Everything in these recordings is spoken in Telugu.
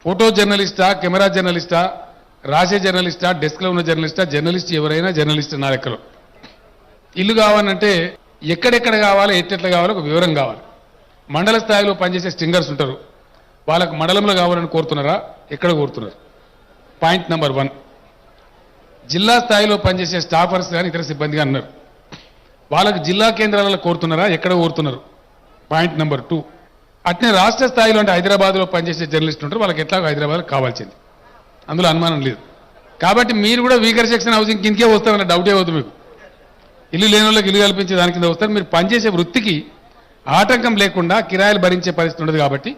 ఫోటో జర్నలిస్టా, కెమెరా జర్నలిస్టా, రాసే జర్నలిస్టా, డెస్క్లో ఉన్న జర్నలిస్టా, జర్నలిస్ట్ ఎవరైనా జర్నలిస్ట్ నా లెక్కలో. ఇల్లు కావాలంటే ఎక్కడెక్కడ కావాలి, ఎట్లెట్లా కావాలో ఒక వివరం కావాలి. మండల స్థాయిలో పనిచేసే స్టింగర్స్ ఉంటారు, వాళ్ళకు మండలంలో కావాలని కోరుతున్నారా, ఎక్కడ కోరుతున్నారు? Point number 1. జిల్లా స్థాయిలో పనిచేసే స్టాఫర్స్ కానీ ఇతర సిబ్బందిగా అన్నారు, వాళ్ళకు జిల్లా కేంద్రాలలో కోరుతున్నారా, ఎక్కడ కోరుతున్నారు? Point number 2. అట్నే రాష్ట్ర స్థాయిలో అంటే హైదరాబాద్లో పనిచేసే జర్నలిస్టులు ఉంటారు, వాళ్ళకి ఎట్లా హైదరాబాద్లో కావాల్సింది, అందులో అనుమానం లేదు. కాబట్టి మీరు కూడా వీకర్ సెక్షన్ హౌసింగ్ కిందకే వస్తారన్న డౌటే అవుతుంది మీకు. ఇల్లు లేని వాళ్ళకి ఇల్లు కల్పించే దాని కింద వస్తారు. మీరు పనిచేసే వృత్తికి ఆటంకం లేకుండా కిరాయిలు భరించే పరిస్థితి ఉండదు. కాబట్టి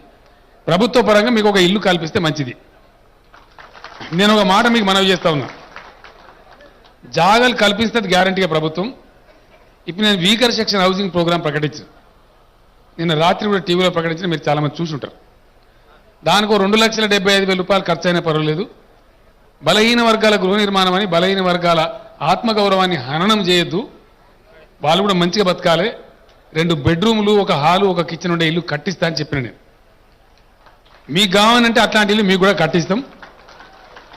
ప్రభుత్వ పరంగా మీకు ఒక ఇల్లు కల్పిస్తే మంచిది. నేను ఒక మాట మీకు మనవి చేస్తా ఉన్నా, జాగాలు కల్పిస్తుంది గ్యారంటీగా ప్రభుత్వం. ఇప్పుడు నేను వీకర్ సెక్షన్ హౌసింగ్ ప్రోగ్రాం ప్రకటించాను, నిన్న రాత్రి కూడా టీవీలో ప్రకటించిన, మీరు చాలామంది చూసి ఉంటారు. దానికి 2,75,000 రూపాయలు ఖర్చు అయినా పర్వాలేదు. బలహీన వర్గాల గృహ నిర్మాణం అని, బలహీన వర్గాల ఆత్మగౌరవాన్ని హననం చేయొద్దు, వాళ్ళు కూడా మంచిగా బతకాలి. 2 బెడ్రూములు, ఒక హాలు, ఒక కిచెన్ ఉండే ఇల్లు కట్టిస్తా అని చెప్పిన నేను. మీకు కావాలంటే అట్లాంటి ఇల్లు మీకు కూడా కట్టిస్తాం.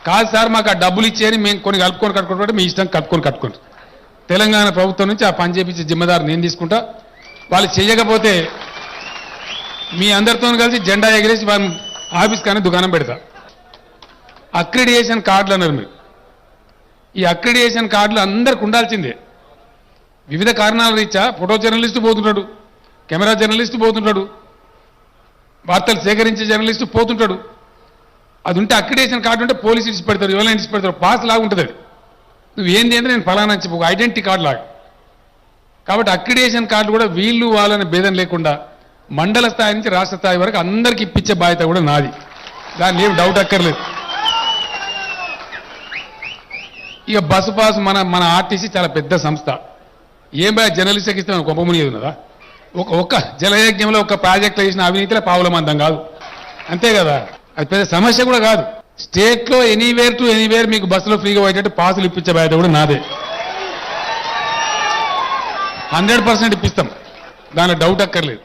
కాదు సార్ మాకు ఆ డబ్బులు ఇచ్చేయని మేము కొన్ని కట్టుకోండి, మీ ఇష్టం కట్టుకోండి. తెలంగాణ ప్రభుత్వం నుంచి ఆ పని చేపించే జిమ్మదారు నేను తీసుకుంటా. వాళ్ళు చేయకపోతే మీ అందరితో కలిసి జెండా ఎగిరేసి వాళ్ళ ఆఫీస్ కానీ దుకాణం పెడతా. అక్రిడియేషన్ కార్డులు అన్నారు మీరు. ఈ అక్రిడియేషన్ కార్డులు అందరికి ఉండాల్సిందే. వివిధ కారణాల రీత్యా ఫోటో జర్నలిస్టు పోతుంటాడు, కెమెరా జర్నలిస్టు పోతుంటాడు, వార్తలు సేకరించే జర్నలిస్టు పోతుంటాడు. అది ఉంటే అక్రిడియేషన్ కార్డు ఉంటే పోలీసు ఇచ్చి పెడతారు, ఎవరైనా ఇచ్చి పెడతారు, పాస్ లాగా ఉంటుంది. అది నువ్వు ఏంది అంటే నేను ఫలానా చెప్పు, ఒక ఐడెంటిటీ కార్డు లాగా. కాబట్టి అక్రిడియేషన్ కార్డు కూడా వీళ్ళు వాళ్ళని భేదం లేకుండా మండల స్థాయి నుంచి రాష్ట్ర స్థాయి వరకు అందరికి ఇప్పించే బాధ్యత కూడా నాది, దాన్ని ఏం డౌట్ అక్కర్లేదు. ఇక బస్సు పాస్ మన ఆర్టీసీ చాలా పెద్ద సంస్థ. ఏం బాగా జర్నలిస్ట్కి ఇస్తే గొప్ప మునిగేది ఉన్నదా? ఒక్క జలయజ్ఞంలో ఒక ప్రాజెక్టులో వేసిన అవినీతిలో పావుల మందం కాదు, అంతే కదా. అది పెద్ద సమస్య కూడా కాదు. స్టేట్లో ఎనీవేర్ టు ఎనీవేర్ మీకు బస్సులో ఫ్రీగా పోయేటట్టు పాసులు ఇప్పించే బాధ్యత కూడా నాదే. 100% ఇప్పిస్తాం, దానిలో డౌట్ అక్కర్లేదు.